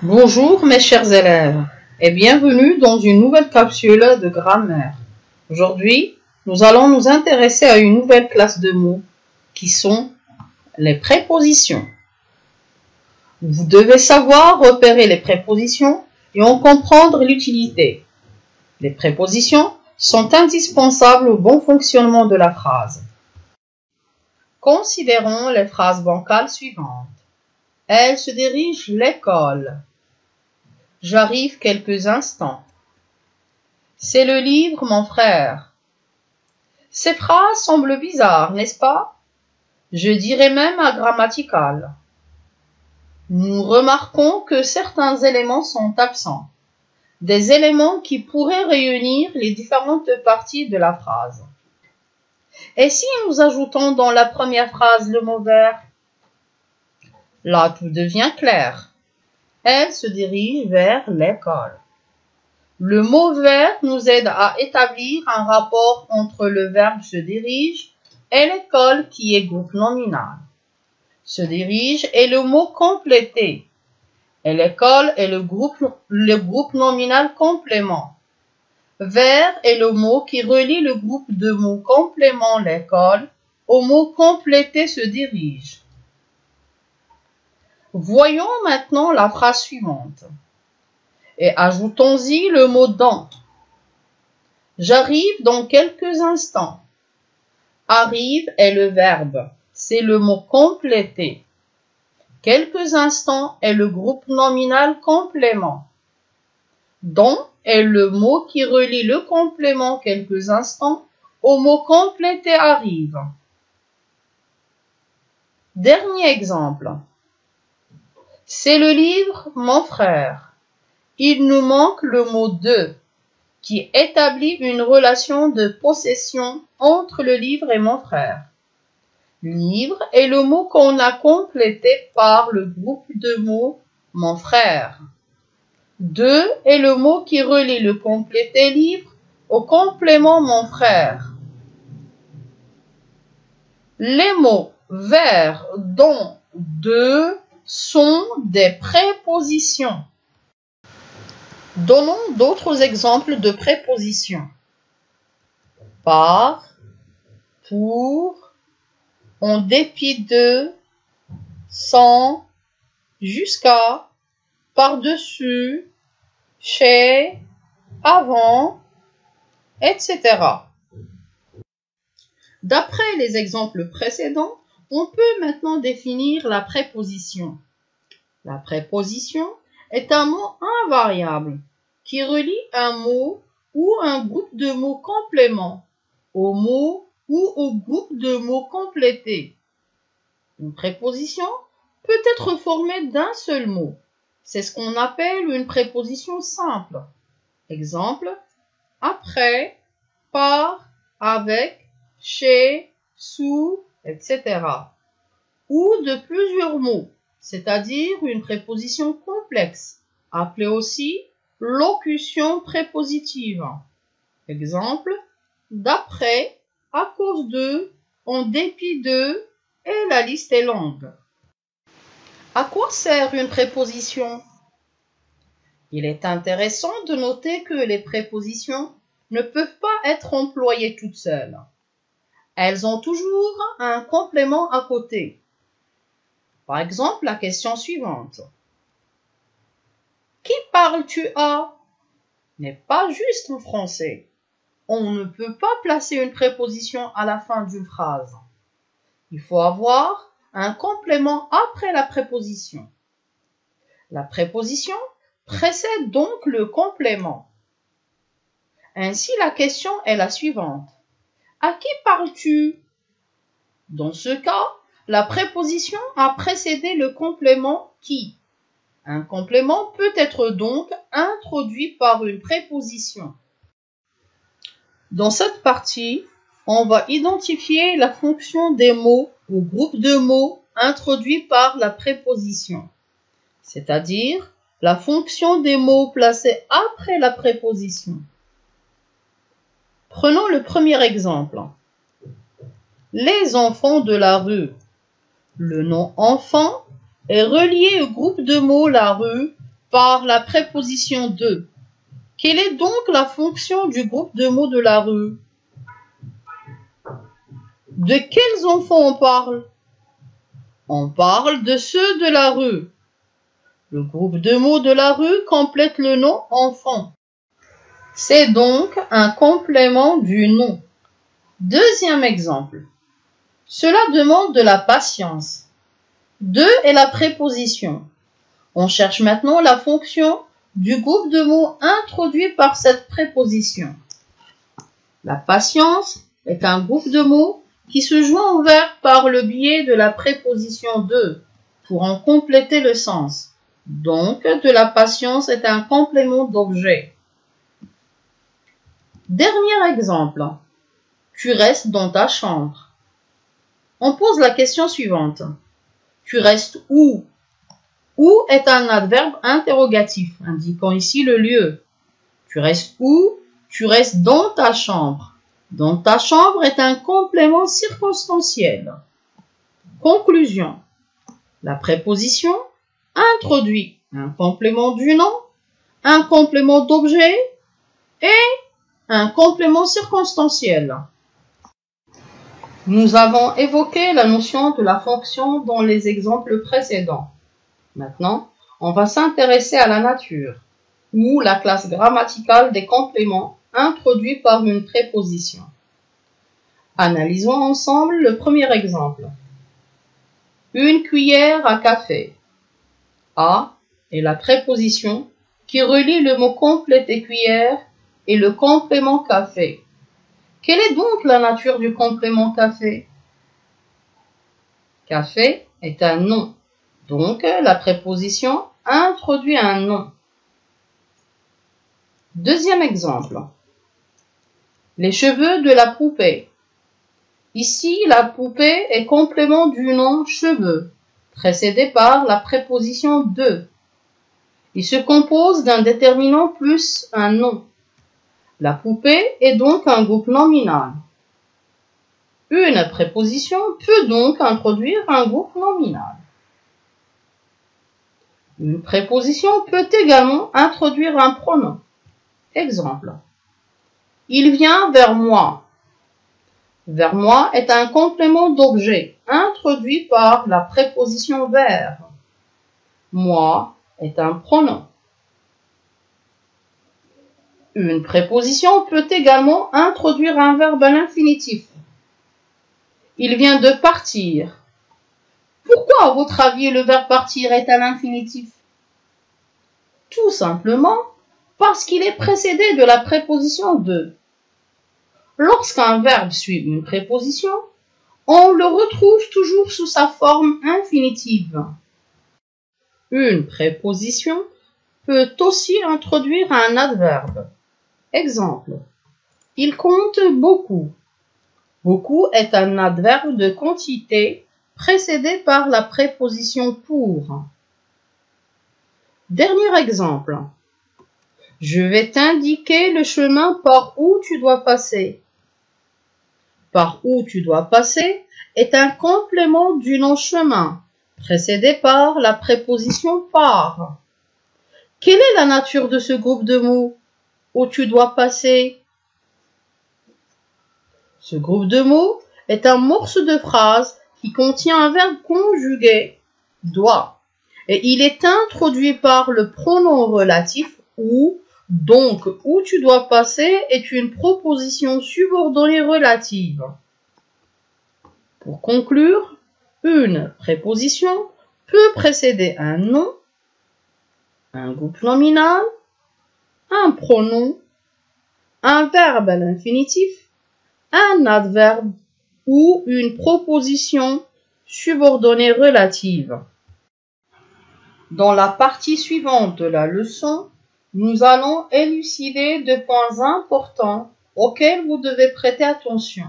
Bonjour mes chers élèves et bienvenue dans une nouvelle capsule de grammaire. Aujourd'hui, nous allons nous intéresser à une nouvelle classe de mots qui sont les prépositions. Vous devez savoir repérer les prépositions et en comprendre l'utilité. Les prépositions sont indispensables au bon fonctionnement de la phrase. Considérons les phrases bancales suivantes. Elle se dirige l'école. J'arrive quelques instants. C'est le livre, mon frère. Ces phrases semblent bizarres, n'est-ce pas? Je dirais même agrammaticales. Nous remarquons que certains éléments sont absents, des éléments qui pourraient réunir les différentes parties de la phrase. Et si nous ajoutons dans la première phrase le mot vers? Là, tout devient clair. Elle se dirige vers l'école. Le mot vers nous aide à établir un rapport entre le verbe se dirige et l'école qui est groupe nominal. Se dirige est le mot complété et l'école est le groupe nominal complément. Vers est le mot qui relie le groupe de mots complément l'école au mot complété se dirige. Voyons maintenant la phrase suivante et ajoutons-y le mot dans. J'arrive dans quelques instants. Arrive est le verbe, c'est le mot complété. Quelques instants est le groupe nominal complément. Dans est le mot qui relie le complément quelques instants au mot complété arrive. Dernier exemple. C'est le livre, mon frère. Il nous manque le mot de, qui établit une relation de possession entre le livre et mon frère. Livre est le mot qu'on a complété par le groupe de mots mon frère. De est le mot qui relie le complété livre au complément mon frère. Les mots vers, dont, de sont des prépositions. Donnons d'autres exemples de prépositions. Par, pour, en dépit de, sans, jusqu'à, par-dessus, chez, avant, etc. D'après les exemples précédents, on peut maintenant définir la préposition. La préposition est un mot invariable qui relie un mot ou un groupe de mots compléments au mot ou au groupe de mots complétés. Une préposition peut être formée d'un seul mot. C'est ce qu'on appelle une préposition simple. Exemple, après, par, avec, chez, sous, etc. Ou de plusieurs mots, c'est-à-dire une préposition complexe, appelée aussi locution prépositive. Exemple, d'après, à cause de, en dépit de, et la liste est longue. À quoi sert une préposition? Il est intéressant de noter que les prépositions ne peuvent pas être employées toutes seules. Elles ont toujours un complément à côté. Par exemple, la question suivante. Qui parles-tu à? N'est pas juste en français. On ne peut pas placer une préposition à la fin d'une phrase. Il faut avoir un complément après la préposition. La préposition précède donc le complément. Ainsi, la question est la suivante. À qui parles-tu? Dans ce cas, la préposition a précédé le complément qui. Un complément peut être donc introduit par une préposition. Dans cette partie, on va identifier la fonction des mots ou groupe de mots introduits par la préposition, c'est-à-dire la fonction des mots placés après la préposition. Prenons le premier exemple. Les enfants de la rue. Le nom enfant est relié au groupe de mots la rue par la préposition de. Quelle est donc la fonction du groupe de mots de la rue? De quels enfants on parle? On parle de ceux de la rue. Le groupe de mots de la rue complète le nom enfant. C'est donc un complément du nom. Deuxième exemple. Cela demande de la patience. De est la préposition. On cherche maintenant la fonction du groupe de mots introduit par cette préposition. La patience est un groupe de mots qui se joint au verbe par le biais de la préposition de pour en compléter le sens. Donc, de la patience est un complément d'objet. Dernier exemple. Tu restes dans ta chambre. On pose la question suivante. Tu restes où? Où est un adverbe interrogatif, indiquant ici le lieu. Tu restes où? Tu restes dans ta chambre. Dans ta chambre est un complément circonstanciel. Conclusion. La préposition introduit un complément du nom, un complément d'objet et un complément circonstanciel. Nous avons évoqué la notion de la fonction dans les exemples précédents. Maintenant, on va s'intéresser à la nature, ou la classe grammaticale des compléments introduits par une préposition. Analysons ensemble le premier exemple. Une cuillère à café. A est la préposition qui relie le mot complété cuillère et le complément café. Quelle est donc la nature du complément café? Café est un nom. Donc, la préposition introduit un nom. Deuxième exemple. Les cheveux de la poupée. Ici, la poupée est complément du nom cheveux, précédé par la préposition de. Il se compose d'un déterminant plus un nom. La poupée est donc un groupe nominal. Une préposition peut donc introduire un groupe nominal. Une préposition peut également introduire un pronom. Exemple. Il vient vers moi. Vers moi est un complément d'objet introduit par la préposition vers. Moi est un pronom. Une préposition peut également introduire un verbe à l'infinitif. Il vient de partir. Pourquoi, à votre avis, le verbe partir est à l'infinitif? Tout simplement parce qu'il est précédé de la préposition de. Lorsqu'un verbe suit une préposition, on le retrouve toujours sous sa forme infinitive. Une préposition peut aussi introduire un adverbe. Exemple. Il compte beaucoup. Beaucoup est un adverbe de quantité précédé par la préposition pour. Dernier exemple. Je vais t'indiquer le chemin par où tu dois passer. Par où tu dois passer est un complément du nom chemin, précédé par la préposition par. Quelle est la nature de ce groupe de mots? Où tu dois passer? Ce groupe de mots est un morceau de phrase qui contient un verbe conjugué, doit, et il est introduit par le pronom relatif ou, donc où tu dois passer est une proposition subordonnée relative. Pour conclure, une préposition peut précéder un nom, un groupe nominal, un pronom, un verbe à l'infinitif, un adverbe ou une proposition subordonnée relative. Dans la partie suivante de la leçon, nous allons élucider deux points importants auxquels vous devez prêter attention.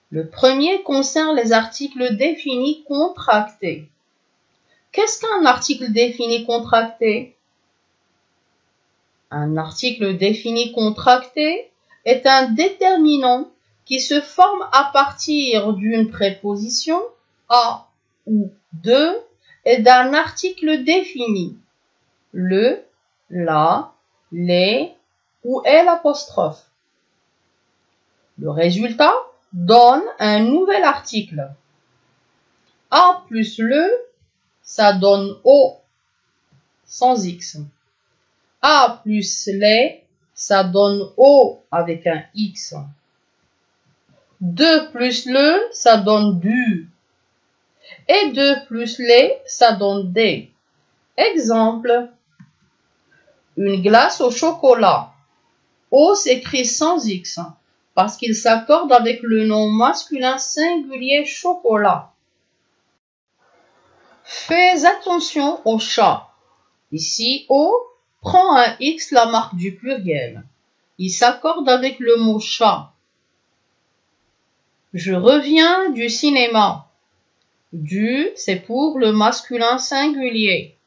Le premier concerne les articles définis contractés. Qu'est-ce qu'un article défini contracté? Un article défini contracté est un déterminant qui se forme à partir d'une préposition à ou de et d'un article défini. le, la, les ou est l'apostrophe. Le résultat donne un nouvel article. A plus le, ça donne O sans X. A plus les, ça donne O avec un X. 2 plus le, ça donne du. Et 2 plus les, ça donne des. Exemple. Une glace au chocolat. O s'écrit sans X parce qu'il s'accorde avec le nom masculin singulier chocolat. Fais attention au chat. Ici, O prend un X la marque du pluriel. Il s'accorde avec le mot chat. Je reviens du cinéma. Du, c'est pour le masculin singulier.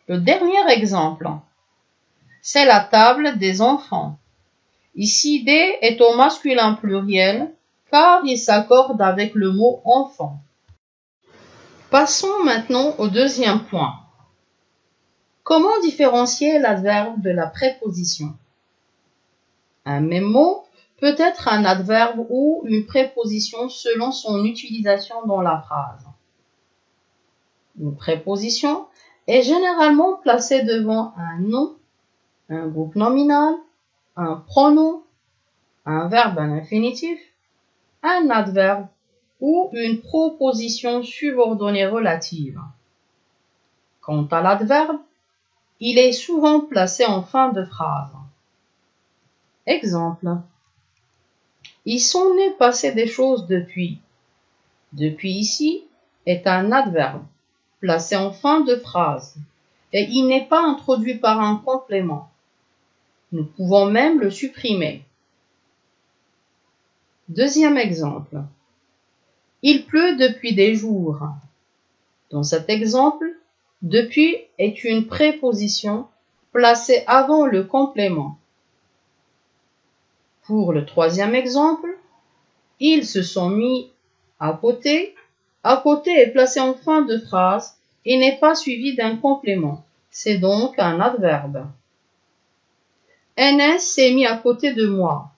Le dernier exemple, c'est la table des enfants. Ici, D est au masculin pluriel car il s'accorde avec le mot enfant. Passons maintenant au deuxième point. Comment différencier l'adverbe de la préposition? Un même mot peut être un adverbe ou une préposition selon son utilisation dans la phrase. Une préposition est généralement placée devant un nom, un groupe nominal, un pronom, un verbe à l'infinitif, un adverbe ou une proposition subordonnée relative. Quant à l'adverbe, il est souvent placé en fin de phrase. Exemple. Ils sont nés passer des choses depuis. Depuis ici est un adverbe placé en fin de phrase et il n'est pas introduit par un complément. Nous pouvons même le supprimer. Deuxième exemple. Il pleut depuis des jours. Dans cet exemple, depuis est une préposition placée avant le complément. Pour le troisième exemple, ils se sont mis à côté. À côté est placé en fin de phrase et n'est pas suivi d'un complément. C'est donc un adverbe. NS s'est mis à côté de moi.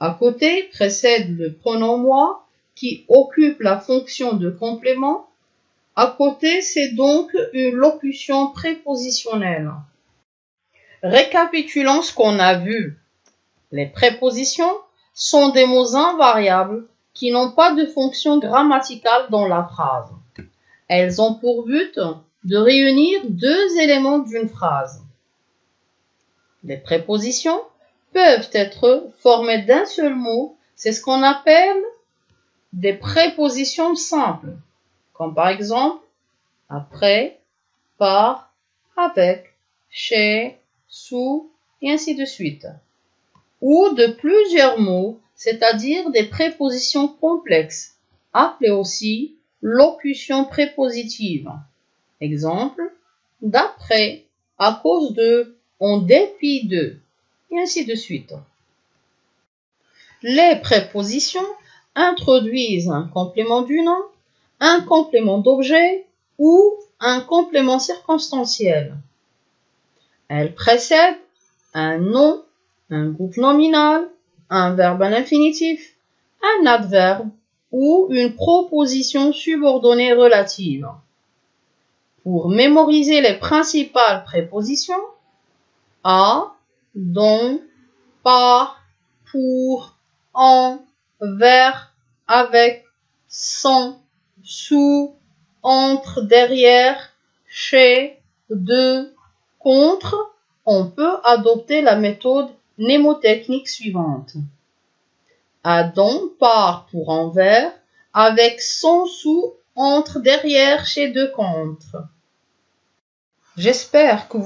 À côté précède le pronom moi qui occupe la fonction de complément. À côté, c'est donc une locution prépositionnelle. Récapitulons ce qu'on a vu. Les prépositions sont des mots invariables qui n'ont pas de fonction grammaticale dans la phrase. Elles ont pour but de réunir deux éléments d'une phrase. Les prépositions peuvent être formées d'un seul mot, c'est ce qu'on appelle des prépositions simples, comme par exemple après, par, avec, chez, sous, et ainsi de suite. Ou de plusieurs mots, c'est-à-dire des prépositions complexes, appelées aussi locutions prépositives. Exemple, d'après, à cause de, en dépit de, et ainsi de suite. Les prépositions introduisent un complément du nom, un complément d'objet ou un complément circonstanciel. Elles précèdent un nom, un groupe nominal, un verbe à l'infinitif, un adverbe ou une proposition subordonnée relative. Pour mémoriser les principales prépositions, à, dont, par, pour, en, vers, avec, sans, sous, entre, derrière, chez, de, contre, on peut adopter la méthode mnémotechnique suivante. À, dont, par, pour, envers, avec, sans, sous, entre, derrière, chez, de, contre. J'espère que vous